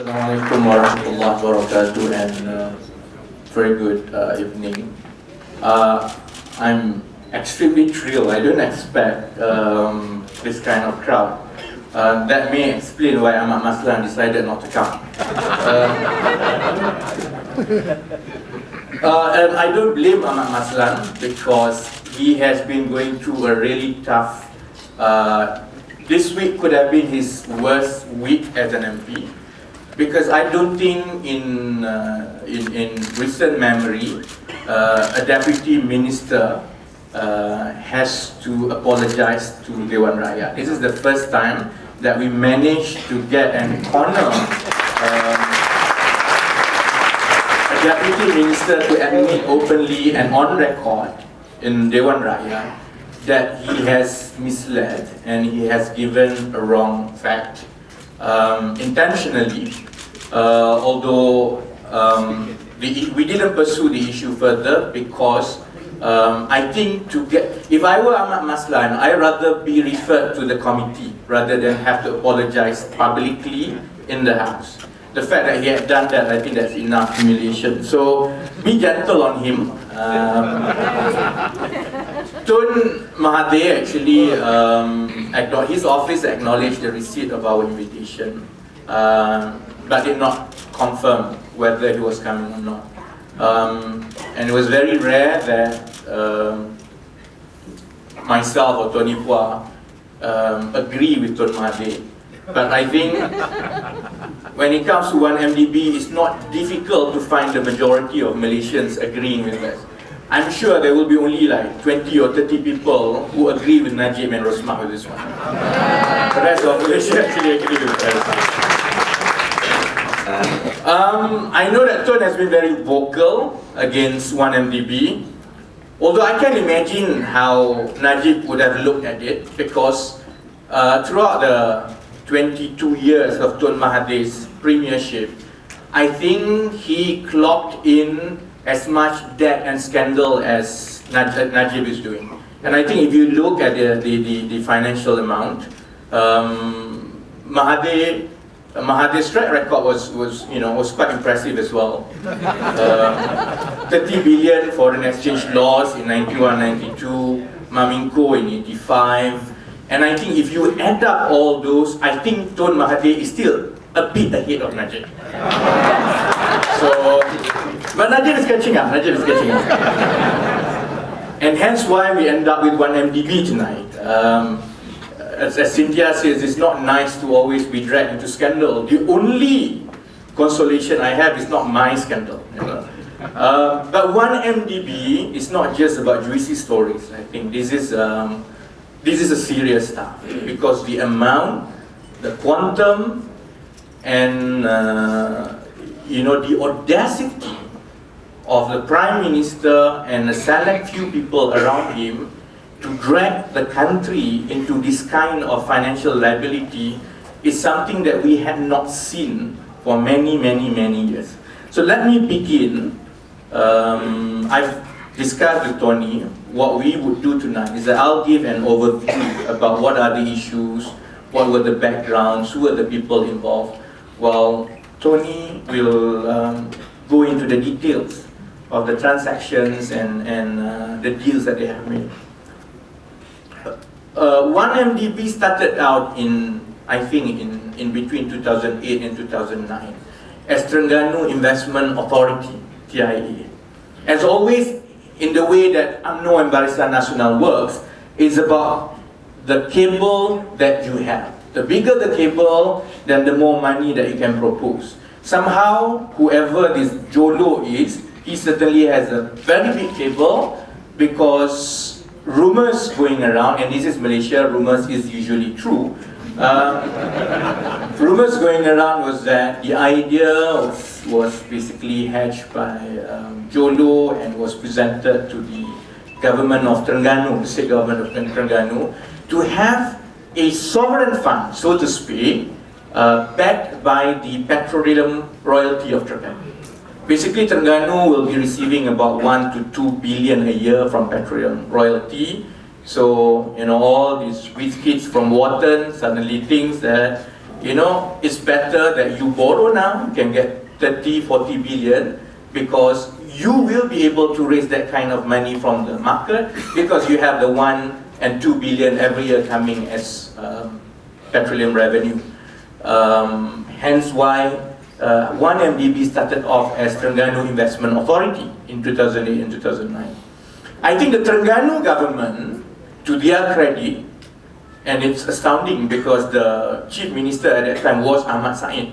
Assalamualaikum warahmatullahi wabarakatuh, and very good evening. I'm extremely thrilled. I don't expect this kind of crowd. That may explain why Ahmad Maslan decided not to come. And I don't blame Ahmad Maslan because he has been going through a really tough. This week could have been his worst week as an MP, because I don't think in recent memory a deputy minister has to apologize to Dewan Rakyat. This is the first time that we managed to get and corner a deputy minister to admit openly and on record in Dewan Rakyat that he has misled and he has given a wrong fact intentionally. Although we didn't pursue the issue further because I think if I were Ahmad Maslan, I'd rather be referred to the committee rather than have to apologize publicly in the House. The fact that he had done that, I think that's enough humiliation. So be gentle on him. Tun Mahathir actually, his office acknowledged the receipt of our invitation, but did not confirm whether he was coming or not. And it was very rare that myself or Tony Pua agree with Tun Mahathir. But I think when it comes to 1MDB, it's not difficult to find the majority of Malaysians agreeing with us. I'm sure there will be only like 20 or 30 people who agree with Najib and Rosmah with this one. The rest of Malaysia actually agree with us. I know that Tun has been very vocal against 1MDB, although I can imagine how Najib would have looked at it, because throughout the 22 years of Tun Mahathir's premiership, I think he clocked in as much debt and scandal as Najib is doing. And I think if you look at the financial amount, Mahathir's track record was quite impressive as well. 30 billion foreign exchange loss in 91-92, Maminko in 85. And I think if you add up all those, I think Tun Mahathir is still a bit ahead of Najib. So, but Najib is catching up. And hence why we end up with 1MDB tonight. As Cynthia says, it's not nice to always be dragged into scandal. The only consolation I have is not my scandal. But 1MDB is not just about juicy stories. I think this is a serious stuff, because the amount, the quantum, and the audacity of the Prime Minister and a select few people around him to drag the country into this kind of financial liability is something that we had not seen for many years. So let me begin. I've discussed with Tony what we would do tonight is that I'll give an overview about what are the issues, what were the backgrounds, who are the people involved, while Tony will go into the details of the transactions and the deals that they have made. 1MDB started out in between 2008 and 2009 as Terengganu Investment Authority, TIA. As always, in the way that UMNO and Barisan Nasional works, is about the cable that you have. The bigger the cable, then the more money that you can propose. Somehow, whoever this Jolo is, he certainly has a very big cable, because rumors going around, and this is Malaysia, rumors is usually true. Rumors going around was that the idea was basically hatched by Jolo and was presented to the government of Terengganu, the state government of Terengganu, to have a sovereign fund, so to speak, backed by the petroleum royalty of Terengganu. Basically, Terengganu will be receiving about 1 to 2 billion a year from petroleum royalty. So, all these rich kids from Wharton suddenly thinks that you know, it's better that you borrow now, you can get 30, 40 billion, because you will be able to raise that kind of money from the market, because you have the 1 and 2 billion every year coming as petroleum revenue. Hence why 1MDB started off as Terengganu Investment Authority in 2008 and 2009. I think the Terengganu government, to their credit, and it's astounding because the chief minister at that time was Ahmad Said.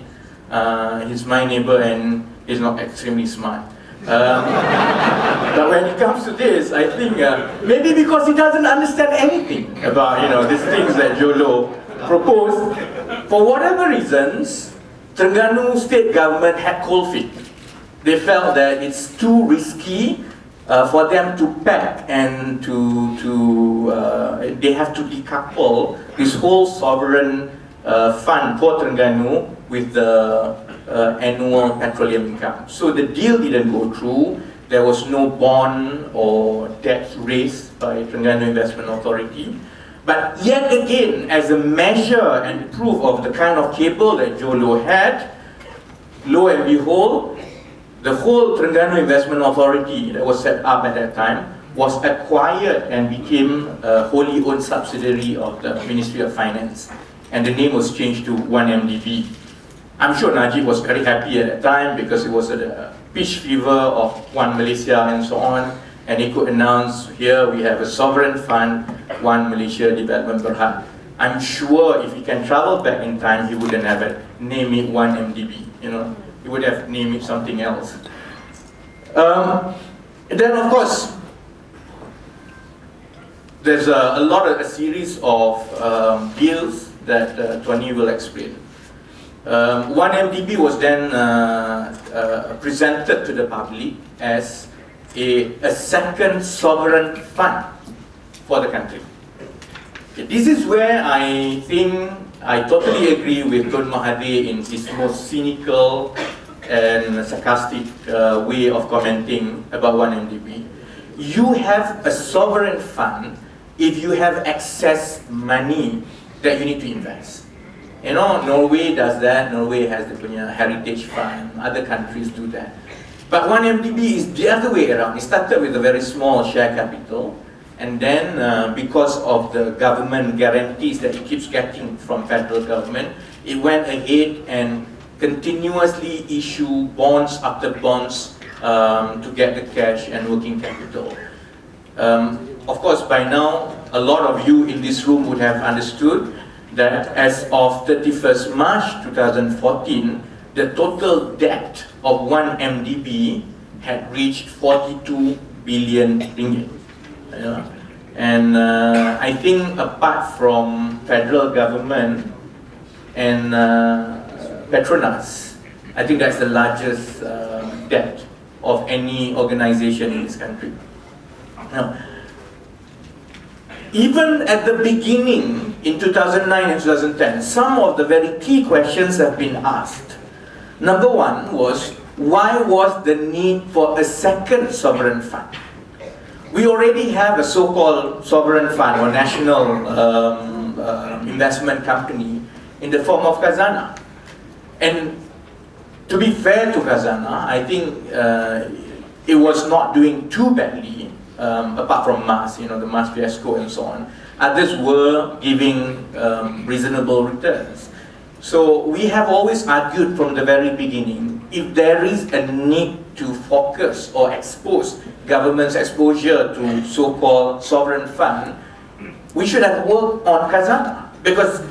He's my neighbor and he's not extremely smart. But when it comes to this, I think maybe because he doesn't understand anything about, you know, these things that Jolo proposed, for whatever reasons, Terengganu state government had cold feet. They felt that it's too risky for them to pack and they have to decouple this whole sovereign fund for Terengganu with the annual petroleum income. So the deal didn't go through. There was no bond or debt raised by Terengganu Investment Authority. But yet again, as a measure and proof of the kind of cable that Jolo had, lo and behold, the whole Terengganu Investment Authority that was set up at that time was acquired and became a wholly owned subsidiary of the Ministry of Finance. And the name was changed to 1MDB. I'm sure Najib was very happy at that time because it was a pitch fever of One Malaysia and so on. And he could announce, here we have a sovereign fund, One Malaysia Development Berhad. I'm sure if he can travel back in time, he wouldn't have it, name it 1MDB, you know. He would have named it something else. Then of course, there's a series of deals that Tony will explain. 1MDB was then presented to the public as a second sovereign fund for the country. Okay, this is where I think I totally agree with Tun Mahathir in his most cynical and sarcastic way of commenting about 1MDB. You have a sovereign fund if you have excess money that you need to invest. You know, Norway does that. Norway has the heritage fund. Other countries do that. But 1MDB is the other way around. It started with a very small share capital, and then because of the government guarantees that it keeps getting from federal government, it went ahead and continuously issue bonds after bonds to get the cash and working capital. Of course, by now, a lot of you in this room would have understood that as of 31st March 2014, the total debt of 1MDB had reached 42 billion ringgit. And I think apart from federal government and Petronas, I think that's the largest debt of any organization in this country. Now, even at the beginning, in 2009 and 2010, some of the very key questions have been asked. Number one was, why was the need for a second sovereign fund? We already have a so-called sovereign fund or national investment company in the form of Khazanah. And to be fair to Khazanah, I think it was not doing too badly, apart from MAS, you know, the MAS fiasco and so on. Others were giving reasonable returns. So we have always argued from the very beginning, if there is a need to focus or expose government's exposure to so-called sovereign fund, we should have worked on Khazanah, because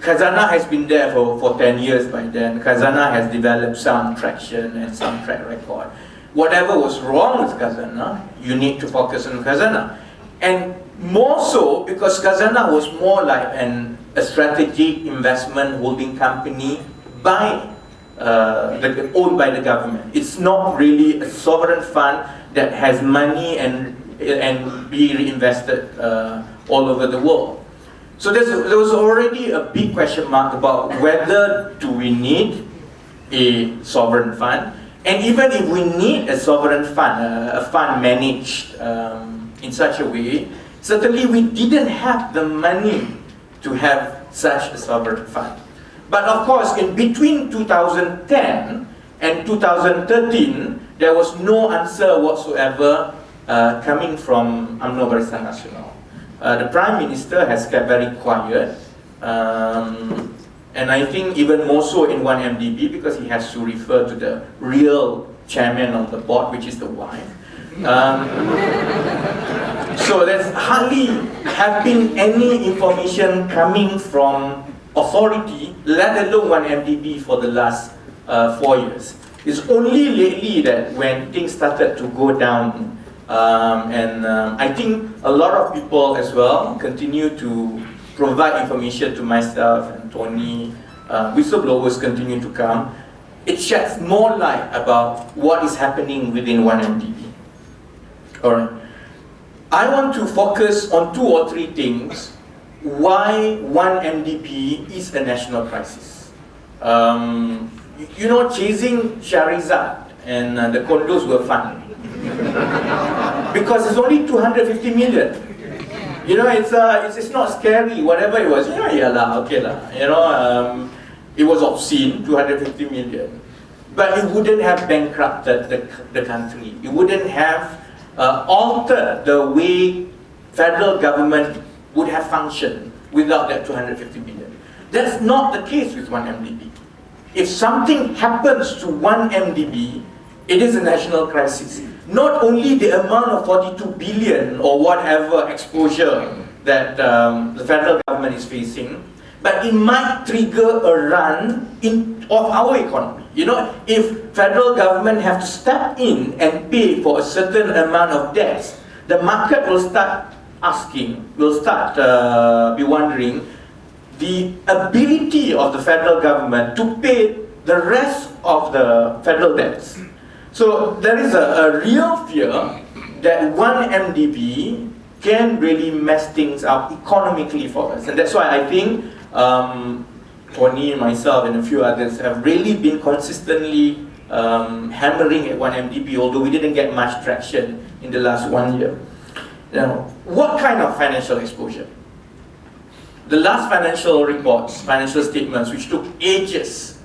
Khazanah has been there for 10 years by then. Khazanah has developed some traction and some track record. Whatever was wrong with Khazanah, you need to focus on Khazanah. And more so because Khazanah was more like a strategic investment holding company owned by the government. It's not really a sovereign fund that has money and be reinvested all over the world. So there was already a big question mark about whether do we need a sovereign fund, and even if we need a sovereign fund, a fund managed in such a way, certainly we didn't have the money to have such a sovereign fund. But of course, in between 2010 and 2013, there was no answer whatsoever coming from UMNO Barisan Nasional. The Prime Minister has kept very quiet, and I think even more so in 1MDB, because he has to refer to the real chairman of the board, which is the wife. So there's hardly have been any information coming from authority, let alone 1MDB, for the last 4 years. It's only lately that when things started to go down, I think a lot of people as well continue to provide information to myself and Tony. Whistleblowers continue to come. It sheds more light about what is happening within 1MDB. Alright. I want to focus on 2 or 3 things why 1MDB is a national crisis. You know, chasing Shahrizad and the condos were fun. Because it's only 250 million. You know, it's not scary, whatever it was. You know, yeah lah, okay lah. You know, it was obscene, 250 million. But it wouldn't have bankrupted the country. It wouldn't have altered the way federal government would have functioned without that 250 million. That's not the case with 1MDB. If something happens to 1MDB, it is a national crisis. Not only the amount of 42 billion or whatever exposure that the federal government is facing, but it might trigger a run of our economy. You know, if federal government have to step in and pay for a certain amount of debts, the market will start asking, will start be wondering the ability of the federal government to pay the rest of the federal debts. So there is a real fear that 1MDB can really mess things up economically for us. And that's why I think Tony, myself, and a few others have really been consistently hammering at 1MDB, although we didn't get much traction in the last 1 year. Now, what kind of financial exposure? The last financial reports, financial statements, which took ages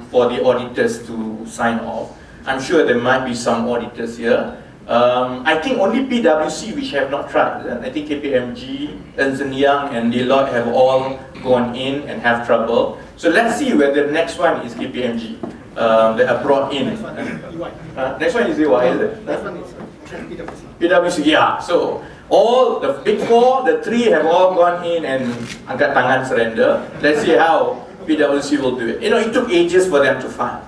for the auditors to sign off. I'm sure there might be some auditors here. I think only PwC which have not tried. I think KPMG, Ernst & Young, and Deloitte have all gone in and have trouble. So let's see whether the next one is KPMG that are brought in. Next one is EY, is it? Next one is PwC, yeah. So all the big 4, the 3 have all gone in and angkat tangan surrender. Let's see how PwC will do it. You know, it took ages for them to file.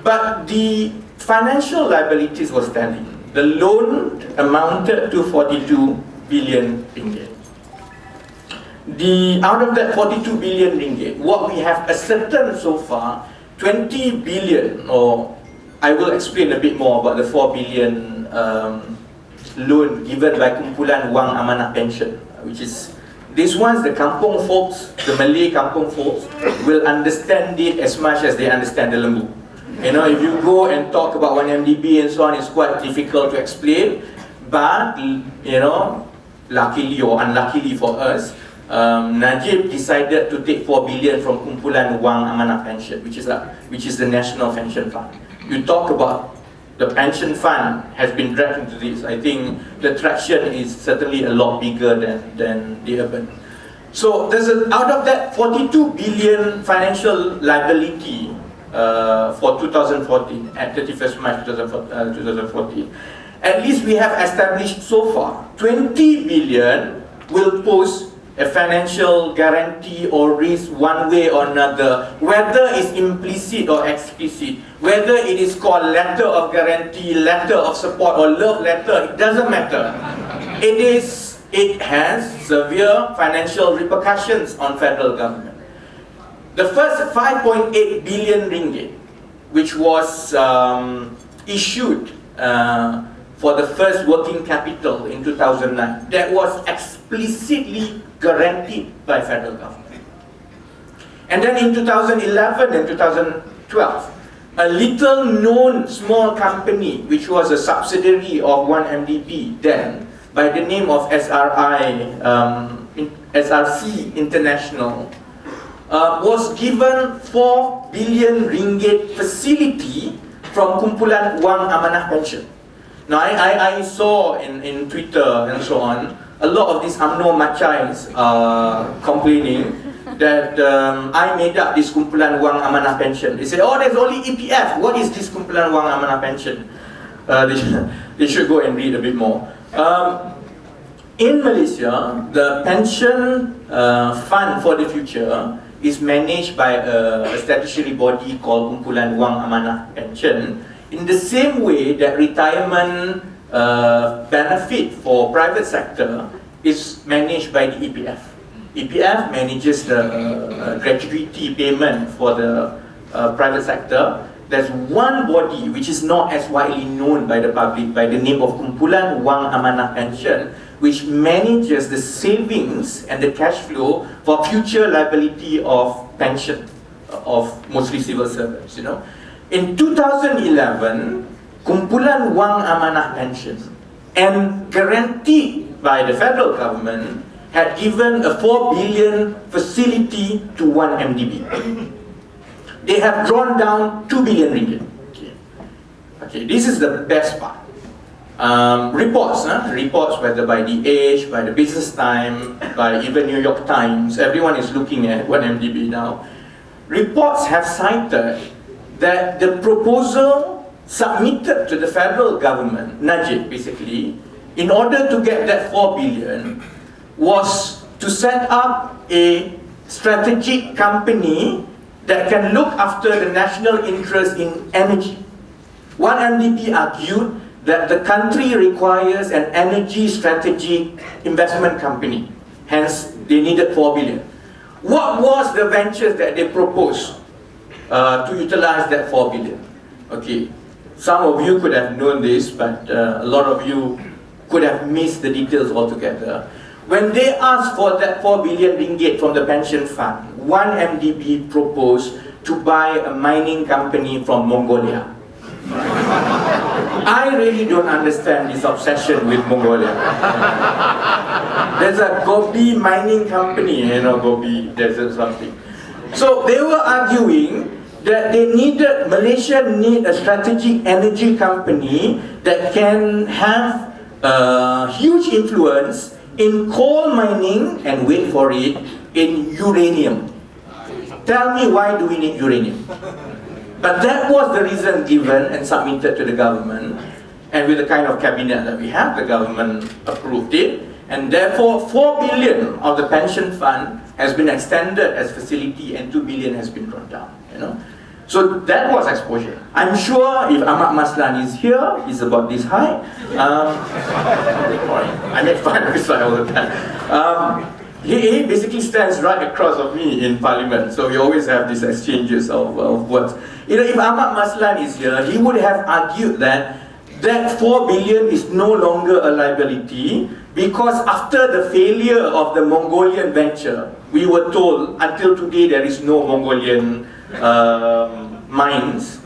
But the financial liabilities were standing. The loan amounted to 42 billion ringgit. Out of that 42 billion ringgit, what we have ascertained so far, 20 billion, or I will explain a bit more about the 4 billion loan given by Kumpulan Wang Amanah Pension, which is, these ones, the kampung folks, the Malay kampung folks, will understand it as much as they understand the Lembu. You know, if you go and talk about 1MDB and so on, it's quite difficult to explain. But, you know, luckily or unluckily for us, Najib decided to take 4 billion from Kumpulan Wang Amanah Pension, which is the National Pension Fund. You talk about the pension fund has been dragged into this. I think the traction is certainly a lot bigger than the urban. So there's out of that 42 billion financial liability for 2014, at 31st March 2014, at least we have established so far 20 billion will pose a financial guarantee or risk one way or another, whether it's implicit or explicit, whether it is called letter of guarantee, letter of support, or love letter, it doesn't matter. It has severe financial repercussions on federal government. The first 5.8 billion ringgit, which was issued for the first working capital in 2009, that was explicitly guaranteed by federal government. And then in 2011 and 2012, a little known small company, which was a subsidiary of 1MDB then, by the name of SRC International, was given 4 billion ringgit facility from kumpulan wang amanah pension. Now I saw in Twitter and so on, a lot of these UMNO machais complaining that I made up this kumpulan wang amanah pension. They say, oh, there's only EPF. What is this kumpulan wang amanah pension? They should go and read a bit more. In Malaysia, the pension fund for the future is managed by a statutory body called Kumpulan Wang Amanah Pension, in the same way that retirement benefit for private sector is managed by the EPF. EPF manages the gratuity payment for the private sector. There's one body which is not as widely known by the public by the name of Kumpulan Wang Amanah Pension, which manages the savings and the cash flow for future liability of pension of mostly civil servants. In 2011, Kumpulan Wang Amanah Pension, and guaranteed by the federal government, had given a 4 billion facility to 1MDB. They have drawn down 2 billion ringgit. Okay, this is the best part. Reports whether by The Age, by the Business Time, by even New York Times, everyone is looking at 1MDB now. Reports have cited that the proposal submitted to the federal government, Najib basically, in order to get that 4 billion, was to set up a strategic company that can look after the national interest in energy. 1MDB argued that the country requires an energy strategic investment company. Hence, they needed 4 billion. What was the ventures that they proposed to utilize that 4 billion? Okay, some of you could have known this, but a lot of you could have missed the details altogether. When they asked for that 4 billion ringgit from the pension fund, 1MDB proposed to buy a mining company from Mongolia. I really don't understand this obsession with Mongolia. There's a Gobi mining company, Gobi Desert something. So they were arguing that Malaysia need a strategic energy company that can have huge influence in coal mining, and wait for it, in uranium. Tell me, why do we need uranium? But that was the reason given and submitted to the government, and with the kind of cabinet that we have, the government approved it, and therefore 4 billion of the pension fund has been extended as facility and 2 billion has been drawn down. So that was exposure. I'm sure if Ahmad Maslan is here, he's about this high. I make fun of his slide all the time. He basically stands right across of me in Parliament, so we always have these exchanges of words. If Ahmad Maslan is here, he would have argued that 4 billion is no longer a liability, because after the failure of the Mongolian venture, we were told until today there is no Mongolian mines.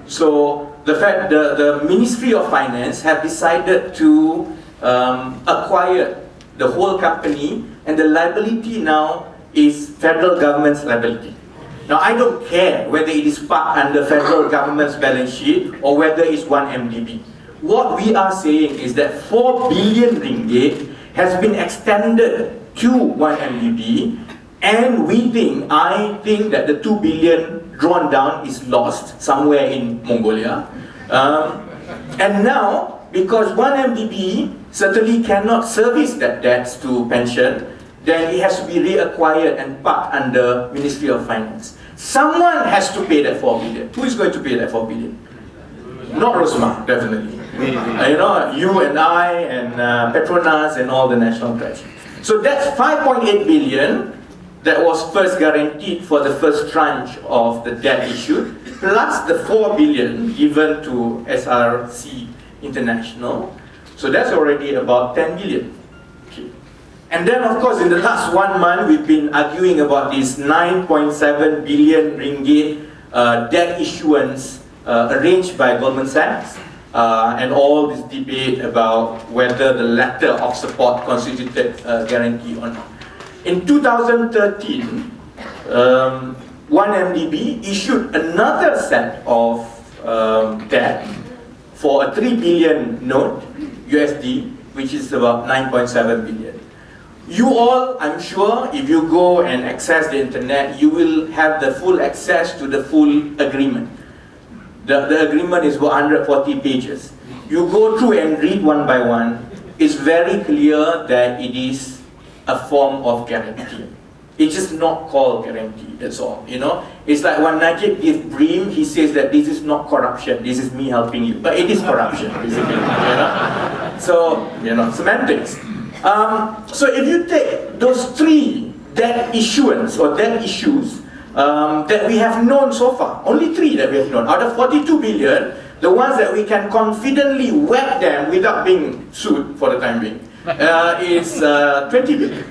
So the Ministry of Finance have decided to acquire the whole company, and the liability now is federal government's liability. Now I don't care whether it is parked under federal government's balance sheet or whether it's 1MDB. What we are saying is that 4 billion ringgit has been extended to 1MDB, and I think that the 2 billion drawn down is lost somewhere in Mongolia. And now, because 1MDB certainly cannot service that debts to pension, then it has to be reacquired and parked under Ministry of Finance. Someone has to pay that 4 billion. Who is going to pay that 4 billion? Not Rosmah, definitely. You and I and Petronas and all the national treasury. So that's 5.8 billion that was first guaranteed for the first tranche of the debt issued, plus the 4 billion given to SRC International. So that's already about 10 billion. Okay. And then of course in the last 1 month we've been arguing about this 9.7 billion ringgit debt issuance arranged by Goldman Sachs, and all this debate about whether the letter of support constituted a guarantee or not. In 2013, 1MDB issued another set of debt for a 3 billion note, USD, which is about 9.7 billion. You all, I'm sure, if you go and access the internet, you will have the full access to the full agreement. The agreement is 140 pages. You go through and read one by one. It's very clear that it is a form of guarantee. It's just not called guarantee, that's all, you know. It's like when Najib gives Bream, he says that this is not corruption, this is me helping you. But it is corruption, basically, you know. So, you know, semantics. So if you take those three debt issuance or debt issues that we have known so far, only three that we have known, out of 42 billion, the ones that we can confidently whack them without being sued for the time being, is 20 billion.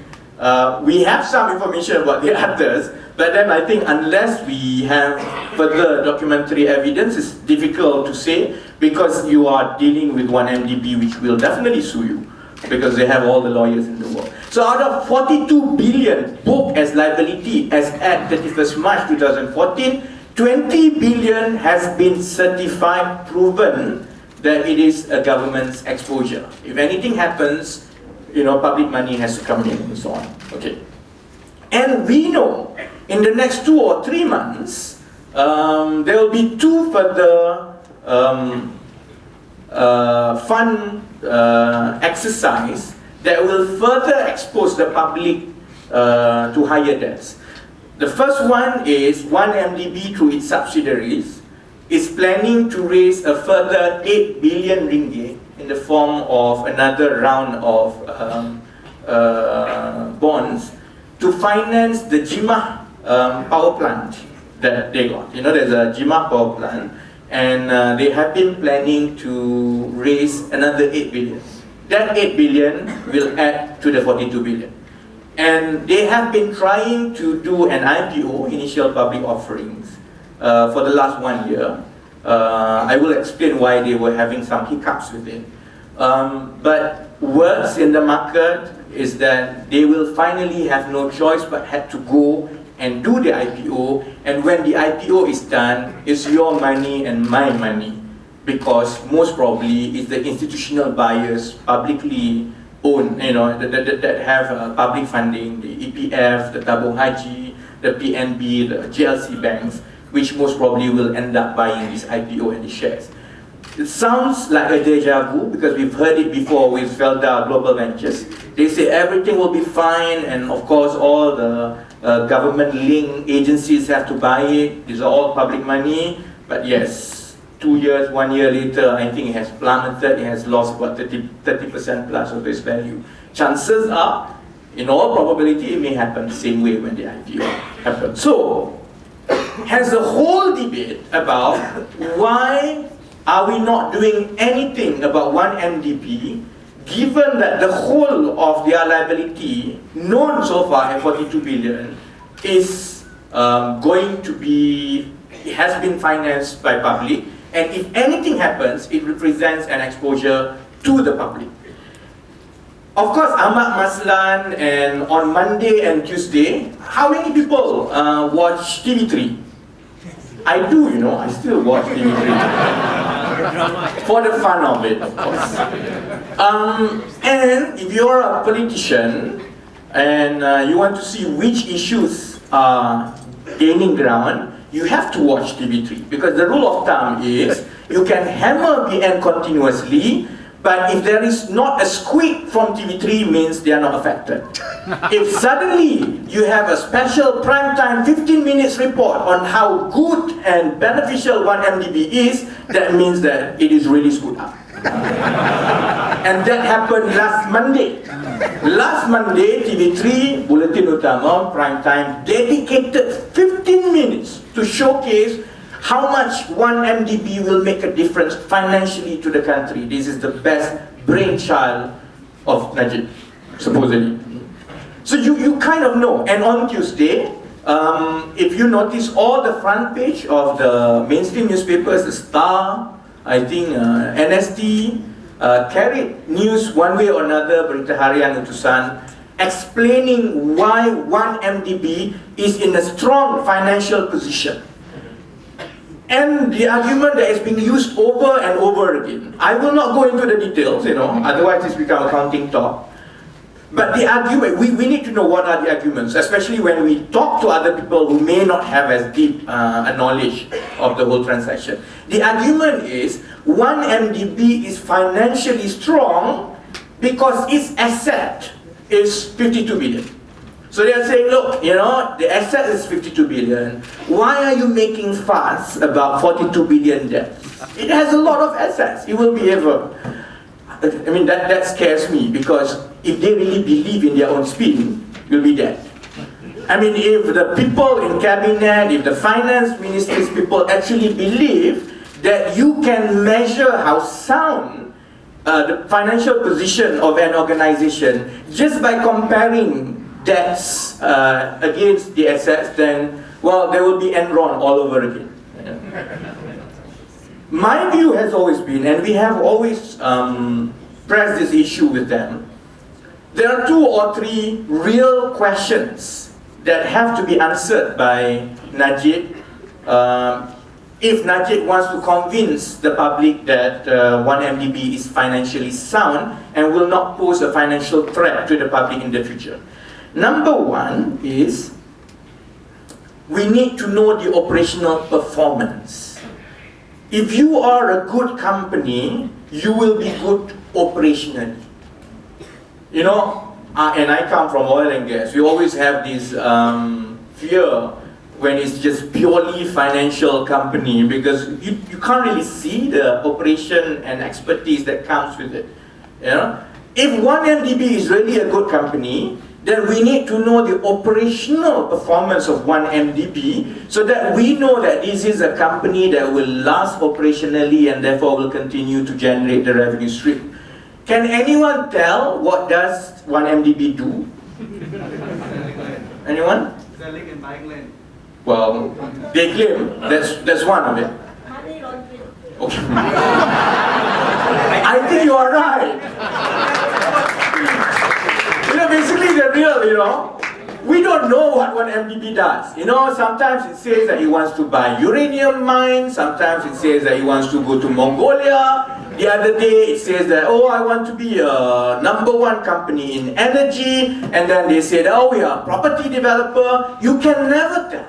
We have some information about the others, but then I think unless we have further documentary evidence, it's difficult to say, because you are dealing with 1MDB, which will definitely sue you, because they have all the lawyers in the world. So out of 42 billion booked as liability as at 31st March 2014, 20 billion has been certified, proven that it is a government's exposure. If anything happens, you know, public money has to come in and so on. Okay. And we know in the next 2 or 3 months, there will be 2 further fund exercise that will further expose the public to higher debts. The first one is 1MDB through its subsidiaries is planning to raise a further 8 billion ringgit in the form of another round of bonds to finance the Jimah power plant that they got. You know, there's a Jimah power plant, and they have been planning to raise another 8 billion. That 8 billion will add to the 42 billion. And they have been trying to do an IPO, initial public offerings, for the last 1 year. I will explain why they were having some hiccups with it. But words in the market is that they will finally have no choice but had to go and do the IPO. And when the IPO is done, it's your money and my money, because most probably it's the institutional buyers, publicly owned, you know, that have public funding, the EPF, the Tabung Haji, the PNB, the GLC banks, which most probably will end up buying this IPO and the shares. It sounds like a deja vu, because we've heard it before with Felda Global Ventures. They say everything will be fine, and of course all the government-linked agencies have to buy it. These are all public money, but yes, 2 years, 1 year later, I think it has plummeted. It has lost about 30% plus of its value. Chances are, in all probability, it may happen the same way when the IPO happens. So, hence the whole debate about why are we not doing anything about 1MDB, given that the whole of their liability, known so far at 42 billion, is going to be, it has been financed by public, and if anything happens, it represents an exposure to the public. Of course, Ahmad Maslan, and on Monday and Tuesday, how many people watch TV3? I do, you know, I still watch TV3. For the fun of it, of course. And if you're a politician and you want to see which issues are gaining ground, you have to watch TV3, because the rule of thumb is you can hammer BN continuously, but if there is not a squeak from TV3, means they are not affected. If suddenly you have a special primetime 15 minutes report on how good and beneficial 1MDB is, that means that it is really screwed up. And that happened last Monday. Last Monday, TV3, Bulletin Utama, primetime, dedicated 15 minutes to showcase how much 1MDB will make a difference financially to the country. This is the best brainchild of Najib, supposedly. So you kind of know. And on Tuesday, if you notice all the front page of the mainstream newspapers, the Star, I think NST, carried news one way or another, Berita Harian Utusan, explaining why 1MDB is in a strong financial position. And the argument that is being used over and over again, I will not go into the details, otherwise it's become accounting talk. But the argument, we need to know what are the arguments, especially when we talk to other people who may not have as deep a knowledge of the whole transaction. The argument is 1MDB is financially strong because its asset is 52 billion. So they are saying, look, the asset is 52 billion. Why are you making fuss about 42 billion debt? It has a lot of assets. It will be ever. I mean, that scares me, because if they really believe in their own spin, you'll be dead. I mean, if the people in cabinet, if the finance ministry's people actually believe that you can measure how sound the financial position of an organization just by comparing debts against the assets, then, well, there will be Enron all over again. My view has always been, and we have always pressed this issue with them, there are 2 or 3 real questions that have to be answered by Najib if Najib wants to convince the public that 1MDB is financially sound and will not pose a financial threat to the public in the future. Number 1 is, we need to know the operational performance. If you are a good company, you will be good operationally. And I come from oil and gas. We always have this fear when it's just purely financial company, because you can't really see the operation and expertise that comes with it. If 1MDB is really a good company, then we need to know the operational performance of 1MDB so that we know that this is a company that will last operationally and therefore will continue to generate the revenue stream. Can anyone tell what does 1MDB do? Anyone? Selling and buying land. Well, they claim that's one of it. Money laundering. Okay. I think you are right. Basically the real, we don't know what 1MDB does. Sometimes it says that it wants to buy uranium mines, sometimes it says that it wants to go to Mongolia. The other day it says that, I want to be a #1 company in energy, and then they said, we are a property developer. You can never tell.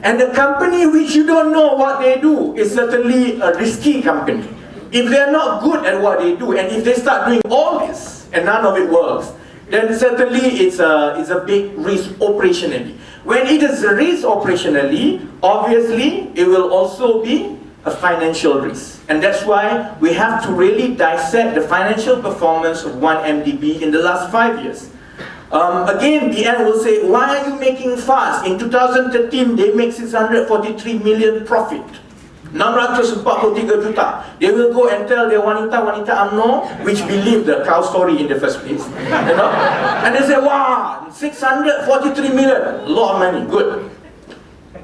And the company which you don't know what they do is certainly a risky company. If they're not good at what they do, and if they start doing all this and none of it works, then certainly it's a big risk operationally. When it is a risk operationally, obviously it will also be a financial risk. And that's why we have to really dissect the financial performance of 1MDB in the last 5 years. Again, BN will say, why are you making fuss? In 2013, they make 643 million profit. 643 juta. They will go and tell their wanita UMNO, which believe the cow story in the first place. And they say, wow, 643 million, a lot of money, good.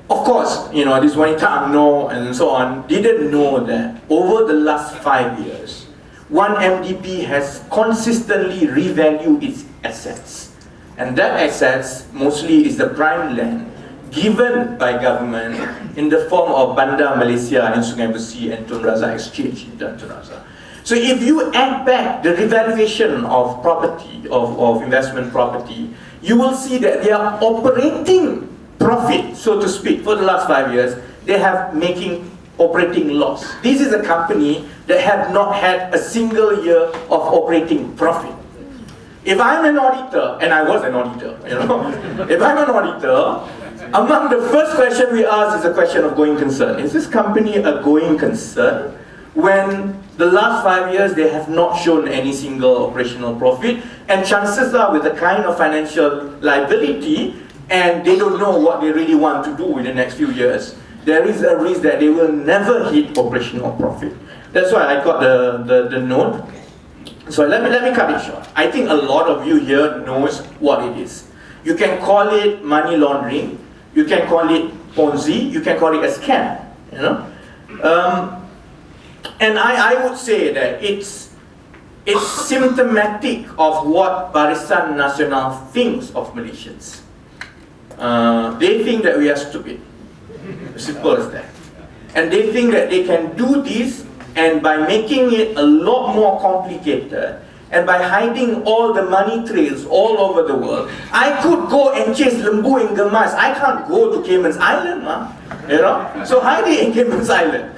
Of course, this wanita UMNO and so on didn't know that over the last 5 years, 1MDB has consistently revalued its assets. And that assets mostly is the prime land given by government in the form of Bandar Malaysia and Sungai Besi and Tun Razak Exchange in Tun Razak. So if you add back the revaluation of property, of investment property, you will see that they are operating profit, so to speak, for the last 5 years. They have making operating loss. This is a company that have not had a single year of operating profit. If I'm an auditor, and I was an auditor, if I'm an auditor, among the first question we ask is a question of going concern. Is this company a going concern when the last 5 years they have not shown any single operational profit, and chances are with the kind of financial liability, and they don't know what they really want to do in the next few years, there is a risk that they will never hit operational profit. That's why I got the note. So let me cut it short. I think a lot of you here knows what it is. You can call it money laundering, you can call it Ponzi, you can call it a scam. And I would say that it's it's symptomatic of what Barisan Nasional thinks of Malaysians. They think that we are stupid. Simple as that. And they think that they can do this, and by making it a lot more complicated, and by hiding all the money trails all over the world, I could go and chase lembu in Gemas. I can't go to Cayman's Island, you know. So hide it in Cayman's Island.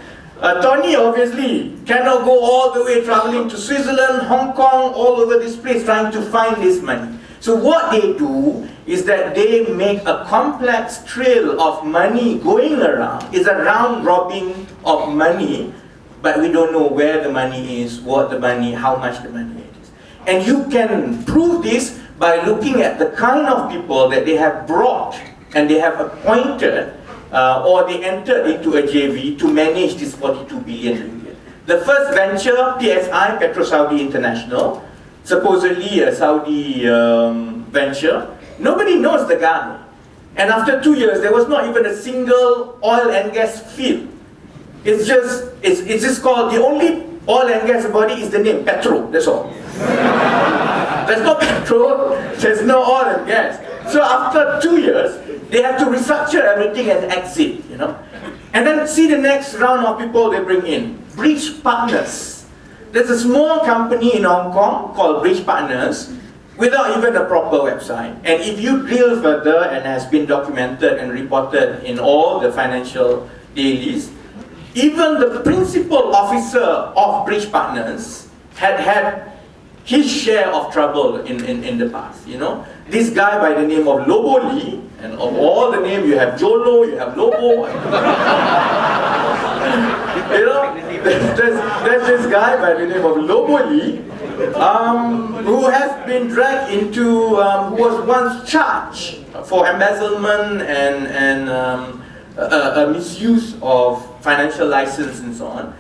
Tony obviously cannot go all the way traveling to Switzerland, Hong Kong, all over this place trying to find this money. So what they do is that they make a complex trail of money going around. It's a round robin of money, but we don't know where the money is, what the money, how much the money is. And you can prove this by looking at the kind of people that they have brought and they have appointed or they entered into a JV to manage this 42 billion ringgit. The first venture, PSI, Petro Saudi International, supposedly a Saudi venture, nobody knows the guy. And after 2 years, there was not even a single oil and gas field. It's just called, the only oil and gas about it is the name, Petro, that's all. There's no petrol, there's no oil and gas. So after 2 years, they have to restructure everything and exit, you know. And then see the next round of people they bring in. Bridge Partners. There's a small company in Hong Kong called Bridge Partners without even a proper website. And if you drill further, and has been documented and reported in all the financial dailies, even the principal officer of Bridge Partners had his share of trouble in the past, you know. This guy by the name of Lobo Lee, and of all the names, you have Jolo, you have Lobo. You know, there's this guy by the name of Lobo Lee, who has been dragged into, who was once charged for embezzlement and a misuse of financial license and so on.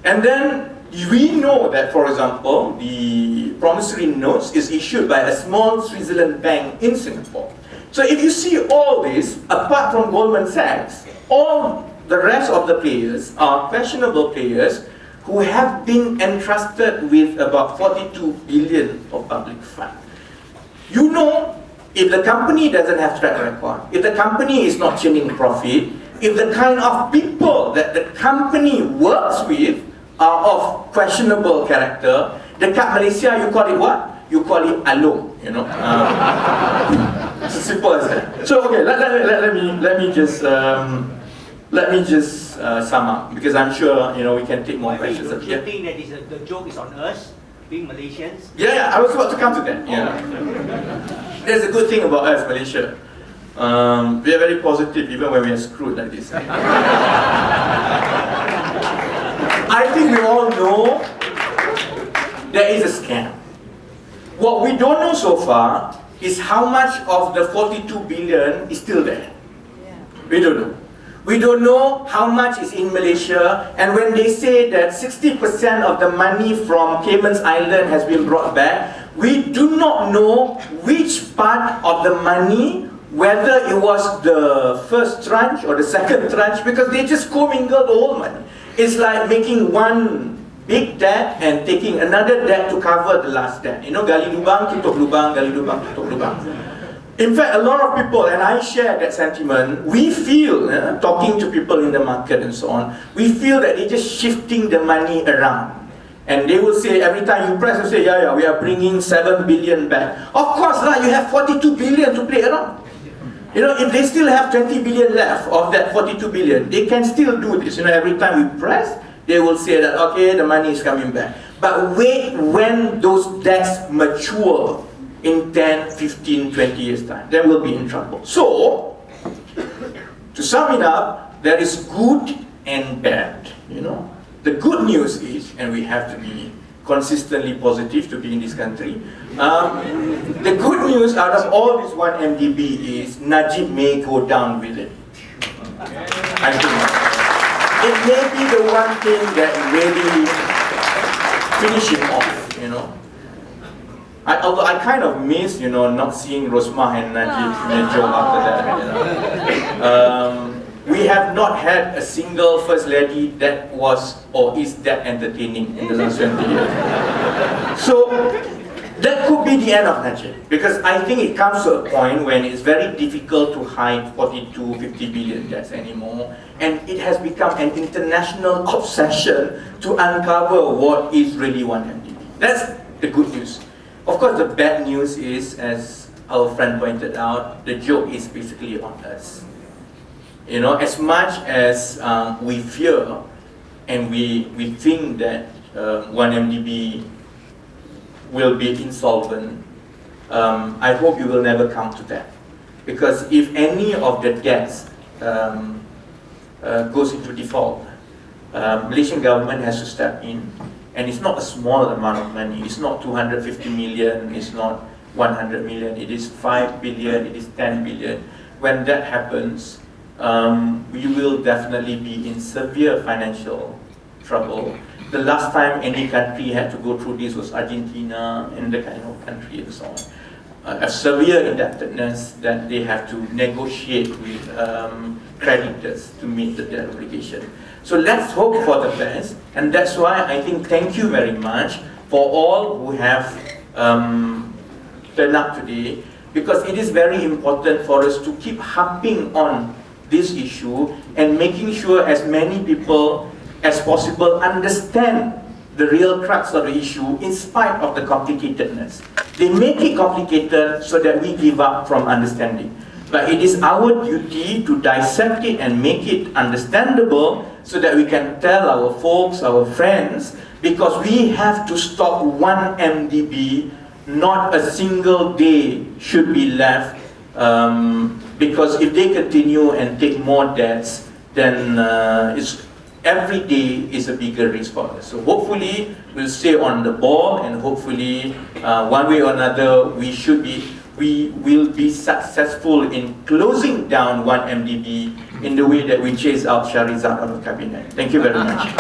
And then we know that, for example, the promissory notes is issued by a small Switzerland bank in Singapore. So if you see all this, apart from Goldman Sachs, all the rest of the players are questionable players who have been entrusted with about 42 billion of public fund. You know, if the company doesn't have track record, if the company is not churning profit, if the kind of people that the company works with are of questionable character, dekat Malaysia you call it what? You call it alung, you know. It's as simple as that. So okay, let me just sum up, because I'm sure you know we can take more questions. Do you think that the joke is on us, being Malaysians? Yeah, I was about to come to that. Yeah, there's a good thing about us, Malaysia. We are very positive even when we are screwed like this. I think we all know there is a scam. What we don't know so far is how much of the 42 billion is still there. We don't know. We don't know how much is in Malaysia, and when they say that 60% of the money from Cayman's Island has been brought back, we do not know which part of the money, whether it was the first tranche or the second tranche, because they just commingle the whole money. It's like making one big debt and taking another debt to cover the last debt. You know, gali lubang, tutup lubang, gali lubang, tutup lubang. In fact, a lot of people, and I share that sentiment, we feel, talking to people in the market and so on, we feel that they're just shifting the money around. And they will say, every time you press, they say, yeah, we are bringing 7 billion back. Of course, you have 42 billion to play around. You know, if they still have 20 billion left of that 42 billion, they can still do this. You know, every time we press, they will say that, okay, the money is coming back. But wait when those debts mature in 10, 15, 20 years' time. Then we'll be in trouble. So, to sum it up, there is good and bad, you know. The good news is, and we have to be consistently positive to be in this country, the good news out of all this 1 MDB is Najib may go down with it. I think it may be the one thing that really finish him off, you know. Although I kind of miss, you know, not seeing Rosmah and Najib joke after that, you know. We we have not had a single First Lady that was or is that entertaining in the last 20 years. So that could be the end of Najib, because I think it comes to a point when it's very difficult to hide 42, 50 billion debts anymore, and it has become an international obsession to uncover what is really 1MDB. That's the good news. Of course, the bad news is, as our friend pointed out, the joke is basically on us. You know, as much as we fear and we think that 1MDB will be insolvent, I hope you will never come to that. Because if any of the debts goes into default, Malaysian government has to step in, and it's not a small amount of money. It's not 250 million, it's not 100 million, it is 5 billion, it is 10 billion. When that happens, we will definitely be in severe financial trouble. The last time any country had to go through this was Argentina, and the kind of country and so on. A severe indebtedness that they have to negotiate with creditors to meet the debt obligation. So let's hope for the best, and that's why I think thank you very much for all who have turned up today, because it is very important for us to keep harping on this issue and making sure as many people as possible understand the real crux of the issue in spite of the complicatedness. They make it complicated so that we give up from understanding. But it is our duty to dissect it and make it understandable so that we can tell our folks, our friends, because we have to stop 1MDB. Not a single day should be left, because if they continue and take more debts, then every day is a bigger risk for us. So hopefully we'll stay on the ball, and hopefully one way or another we will be successful in closing down 1MDB in the way that we chase out Shahrizad out of the cabinet. Thank you very much.